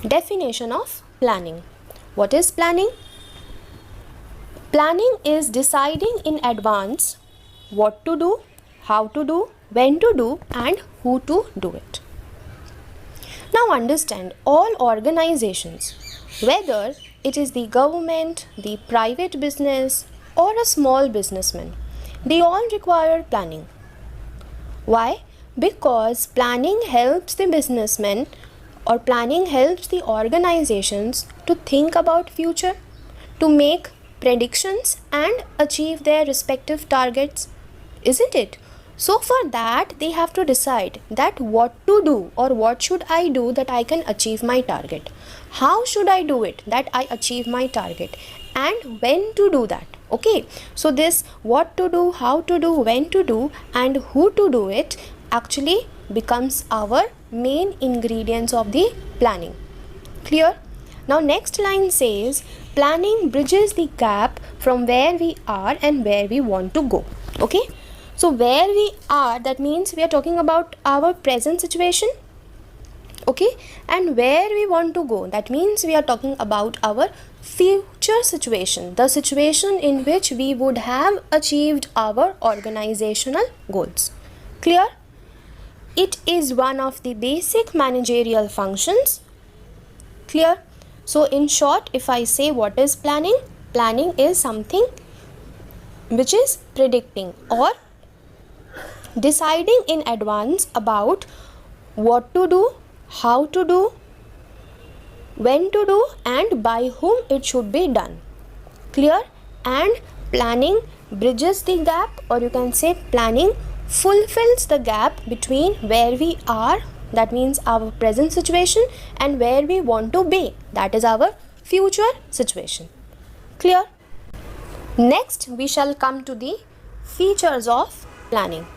Definition of planning. What is planning? Planning is deciding in advance what to do, how to do, when to do, and who to do it. Now understand, all organizations, whether it is the government, the private business, or a small businessman, they all require planning. Why? Because planning helps the businessmen or planning helps the organizations to think about future, to make predictions and achieve their respective targets, isn't it? So for that they have to decide that what to do or what should I do that I can achieve my target. How should I do it that I achieve my target, and when to do that. Okay, so this what to do, how to do, when to do, and who to do it actually becomes our main ingredients of the planning. Clear? Now next line says planning bridges the gap from where we are and where we want to go. Okay, so where we are, that means we are talking about our present situation. Okay, and where we want to go, that means we are talking about our future situation, the situation in which we would have achieved our organizational goals. Clear? It is one of the basic managerial functions. Clear? So in short, if I say what is planning, planning is something which is predicting or deciding in advance about what to do, how to do, when to do, and by whom it should be done. Clear? And planning bridges the gap, or you can say planning fulfills the gap between where we are, that means our present situation, and where we want to be, that is our future situation. Clear? Next we shall come to the features of planning.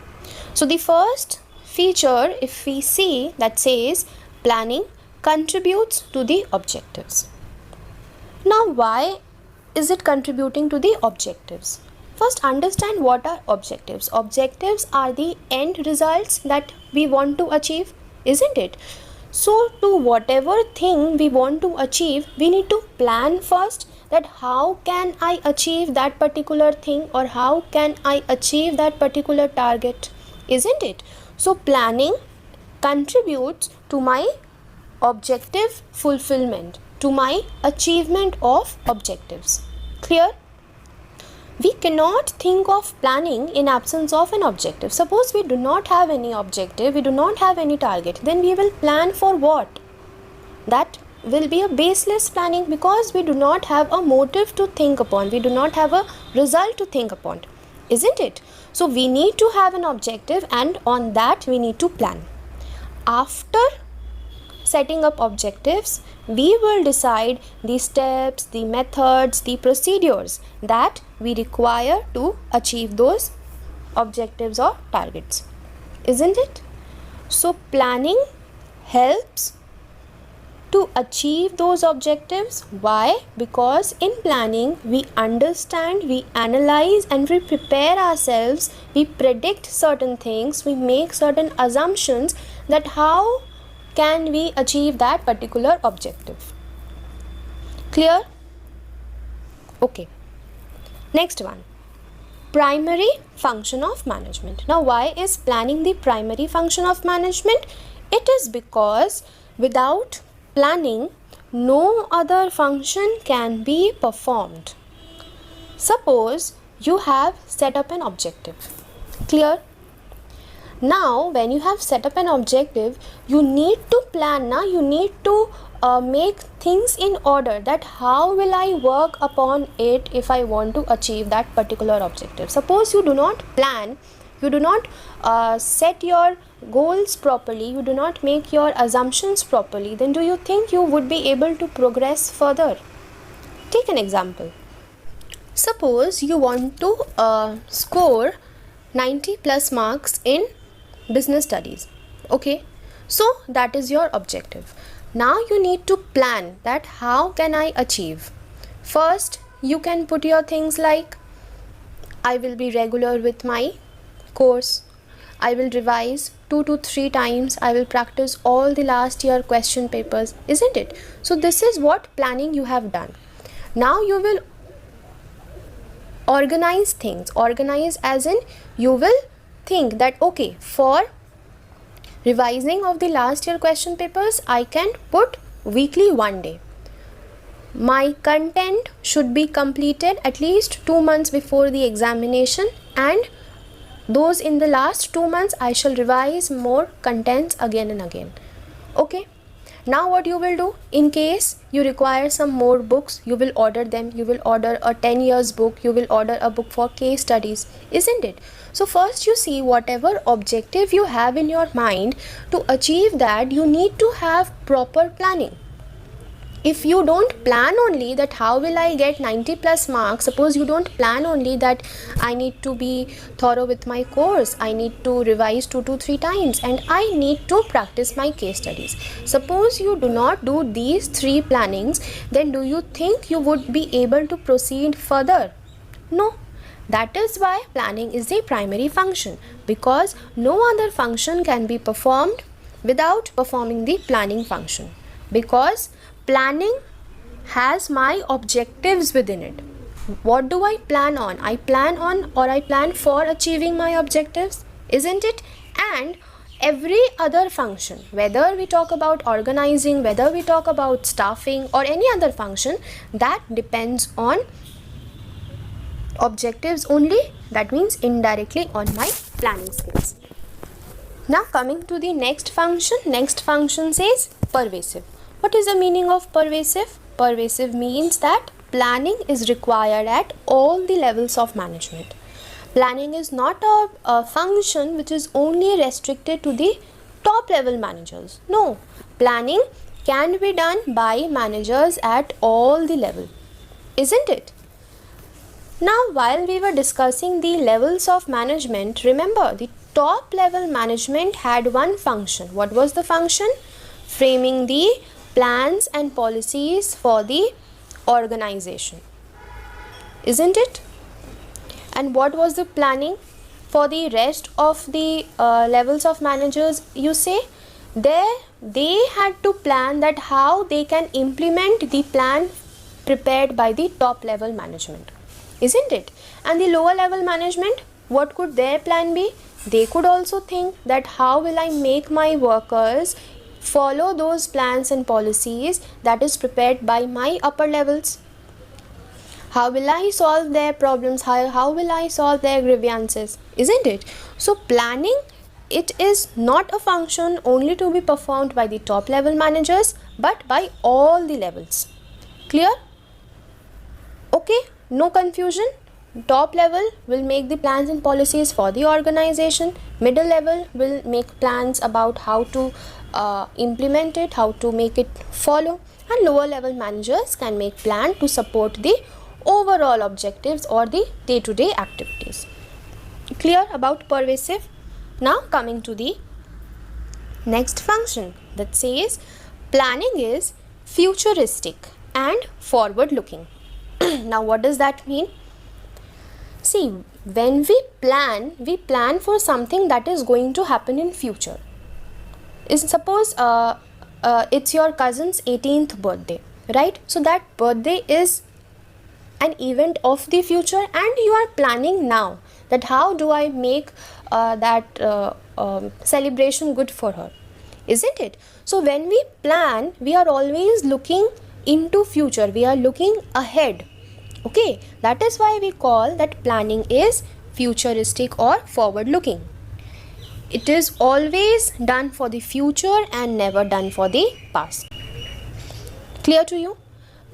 So the first feature, if we see, that says planning contributes to the objectives. Now why is it contributing to the objectives? First understand what are objectives. Objectives are the end results that we want to achieve, isn't it? So to whatever thing we want to achieve, we need to plan first, that how can I achieve that particular thing, or how can I achieve that particular target, isn't it? So planning contributes to my objective fulfillment, to my achievement of objectives. Clear? We cannot think of planning in absence of an objective. Suppose we do not have any objective, we do not have any target, then we will plan for what? That will be a baseless planning, because we do not have a motive to think upon, we do not have a result to think upon, isn't it? So we need to have an objective, and on that we need to plan. After setting up objectives, we will decide the steps, the methods, the procedures that we require to achieve those objectives or targets, isn't it? So planning helps to achieve those objectives. Why? Because in planning we understand, we analyze, and we prepare ourselves, we predict certain things, we make certain assumptions that how can we achieve that particular objective. Clear? Okay. Next one, primary function of management. Now why is planning the primary function of management? It is because without planning no other function can be performed. Suppose you have set up an objective. Clear? Now when you have set up an objective, you need to plan. Now you need to make things in order, that how will I work upon it if I want to achieve that particular objective. Suppose you do not plan, you do not set your goals properly, you do not make your assumptions properly, then do you think you would be able to progress further? Take an example. Suppose you want to score 90 plus marks in business studies. Okay, so that is your objective. Now you need to plan that how can I achieve. First you can put your things like, I will be regular with my course, I will revise 2 to 3 times. I will practice all the last year question papers, isn't it? So this is what planning you have done. Now you will organize things. Organize as in you will think that okay, for revising of the last year question papers, I can put weekly 1 day. My content should be completed at least 2 months before the examination, and those in the last 2 months I shall revise more contents again and again. Okay. Now what you will do, in case you require some more books, you will order them. You will order a 10 years book, you will order a book for case studies, isn't it? So first you see whatever objective you have in your mind, to achieve that you need to have proper planning. If you don't plan only that how will I get 90 plus marks, suppose you don't plan only that I need to be thorough with my course, I need to revise 2 to 3 times, and I need to practice my case studies. Suppose you do not do these 3 plannings, then do you think you would be able to proceed further? No. That is why planning is the primary function, because no other function can be performed without performing the planning function, because planning has my objectives within it. What do I plan on? I plan on, or I plan for achieving my objectives, isn't it? And every other function, whether we talk about organizing, whether we talk about staffing or any other function, that depends on objectives only, that means indirectly on my planning skills. Now coming to the next function says pervasive. What is the meaning of pervasive? Pervasive means that planning is required at all the levels of management. Planning is not a function which is only restricted to the top level managers. No, planning can be done by managers at all the level, isn't it? Now while we were discussing the levels of management, remember the top level management had one function. What was the function? Framing the plans and policies for the organization, isn't it? And what was the planning for the rest of the levels of managers? You say they had to plan that how they can implement the plan prepared by the top level management, isn't it? And the lower level management, what could their plan be? They could also think that how will I make my workers follow those plans and policies that is prepared by my upper levels. How will I solve their problems? How will I solve their grievances? Isn't it? So planning, it is not a function only to be performed by the top level managers, but by all the levels. Clear? Okay, no confusion. Top level will make the plans and policies for the organization. Middle level will make plans about how to implement it, how to make it follow, and lower level managers can make plan to support the overall objectives or the day-to-day activities. Clear about pervasive? Now coming to the next function that says planning is futuristic and forward looking. Now what does that mean? See, when we plan for something that is going to happen in future. Suppose it's your cousin's 18th birthday, right? So that birthday is an event of the future, and you are planning now that how do I make that celebration good for her, isn't it? So when we plan, we are always looking into future, we are looking ahead. Okay, that is why we call that planning is futuristic or forward looking. It is always done for the future and never done for the past. Clear to you?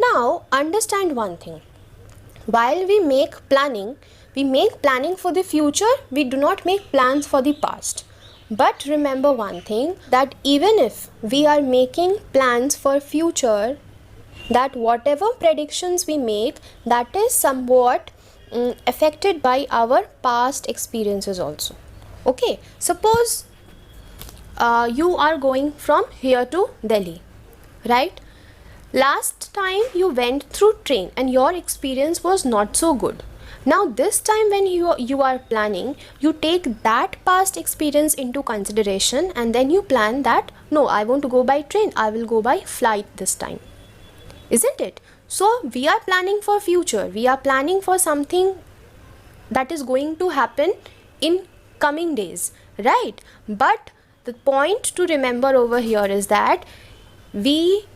Now understand one thing. While we make planning for the future, we do not make plans for the past. But remember one thing, that even if we are making plans for future, that whatever predictions we make, that is somewhat affected by our past experiences also. Okay, suppose you are going from here to Delhi, right? Last time you went through train and your experience was not so good. Now this time when you are planning, you take that past experience into consideration, and then you plan that no, I want to go by train, I will go by flight this time, isn't it? So we are planning for future, we are planning for something that is going to happen in coming days, right? But the point to remember over here is that we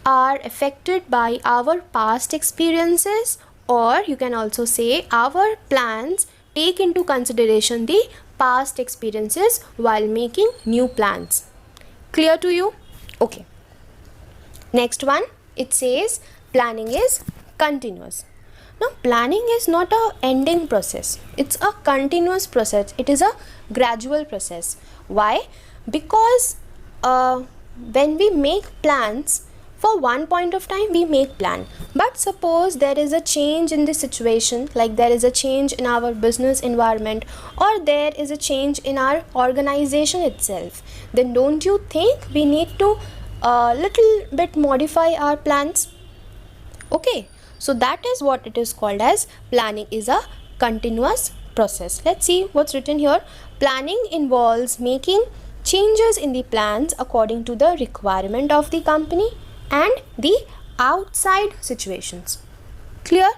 are affected by our past experiences, or you can also say our plans take into consideration the past experiences while making new plans. Clear to you? Okay. Next one, it says planning is continuous. Now planning is not a ending process, it's a continuous process, it is a gradual process. Why? Because when we make plans, for one point of time we make plan, but suppose there is a change in the situation, like there is a change in our business environment, or there is a change in our organization itself, then don't you think we need to little bit modify our plans? Okay, so that is what it is called as planning is a continuous process. Let's see what's written here. Planning involves making changes in the plans according to the requirement of the company and the outside situations. Clear?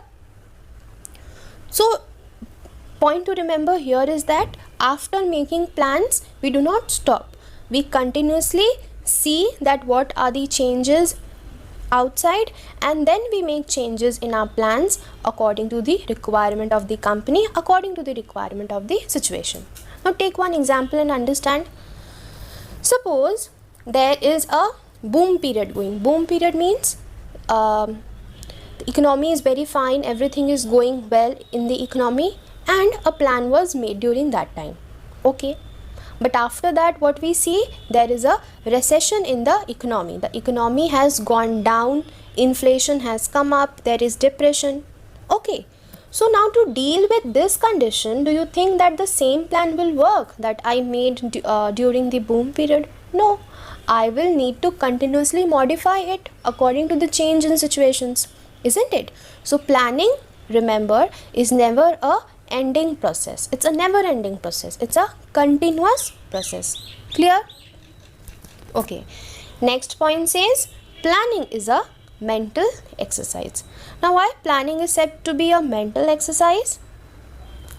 So point to remember here is that after making plans, we do not stop. We continuously see that what are the changes outside, and then we make changes in our plans according to the requirement of the company, according to the requirement of the situation. Now take one example and understand. Suppose there is a boom period going. Boom period means the economy is very fine, everything is going well in the economy, and a plan was made during that time. Okay, but after that what we see, there is a recession in the economy. The economy has gone down, inflation has come up, there is depression. Okay, so now to deal with this condition, do you think that the same plan will work that I made during the boom period? No, I will need to continuously modify it according to the change in situations, isn't it? So planning, remember, is never a ending process. It's a never ending process. It's a continuous process. Clear? Okay. Next point says planning is a mental exercise. Now why planning is said to be a mental exercise?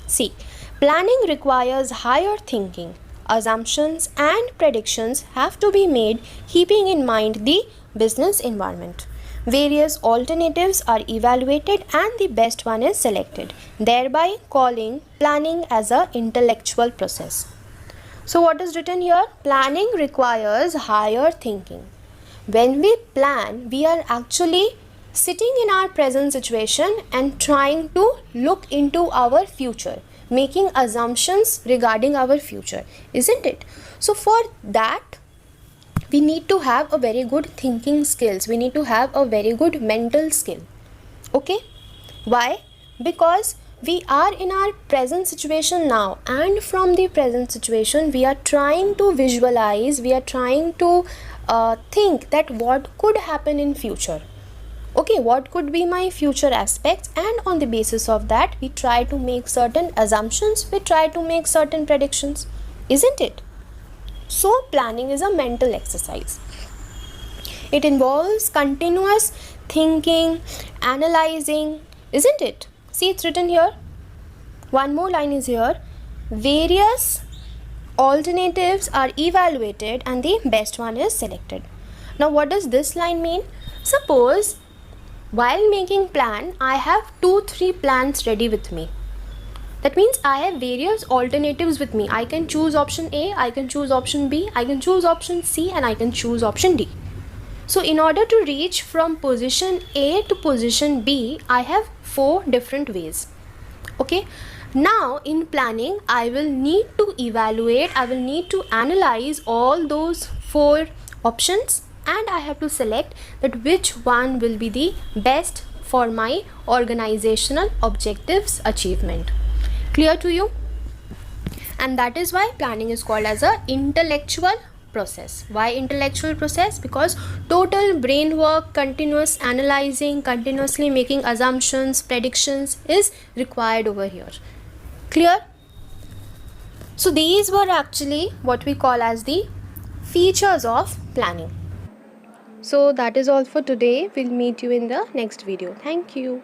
See, planning requires higher thinking. Assumptions and predictions have to be made keeping in mind the business environment. Various alternatives are evaluated and the best one is selected, thereby calling planning as an intellectual process. So what is written here? Planning requires higher thinking. When we plan, we are actually sitting in our present situation and trying to look into our future, making assumptions regarding our future, isn't it? So for that, we need to have a very good thinking skills. We need to have a very good mental skill. Okay? Why? Because we are in our present situation now, and from the present situation we are trying to visualize, we are trying to think that what could happen in future. Okay, what could be my future aspects, and on the basis of that we try to make certain assumptions, we try to make certain predictions, isn't it? So planning is a mental exercise. It involves continuous thinking, analyzing, isn't it? See, it's written here. One more line is here. Various alternatives are evaluated and the best one is selected. Now what does this line mean? Suppose while making plan, I have 2-3 plans ready with me. That means I have various alternatives with me. I can choose option A, I can choose option B, I can choose option C, and I can choose option D. So in order to reach from position A to position B, I have 4 different ways. Okay. Now in planning, I will need to evaluate, I will need to analyze all those 4 options, and I have to select that which one will be the best for my organizational objectives achievement. Clear to you? And that is why planning is called as a intellectual process. Why intellectual process? Because total brain work, continuous analyzing, continuously making assumptions, predictions is required over here. Clear? So these were actually what we call as the features of planning. So that is all for today. We'll meet you in the next video. Thank you.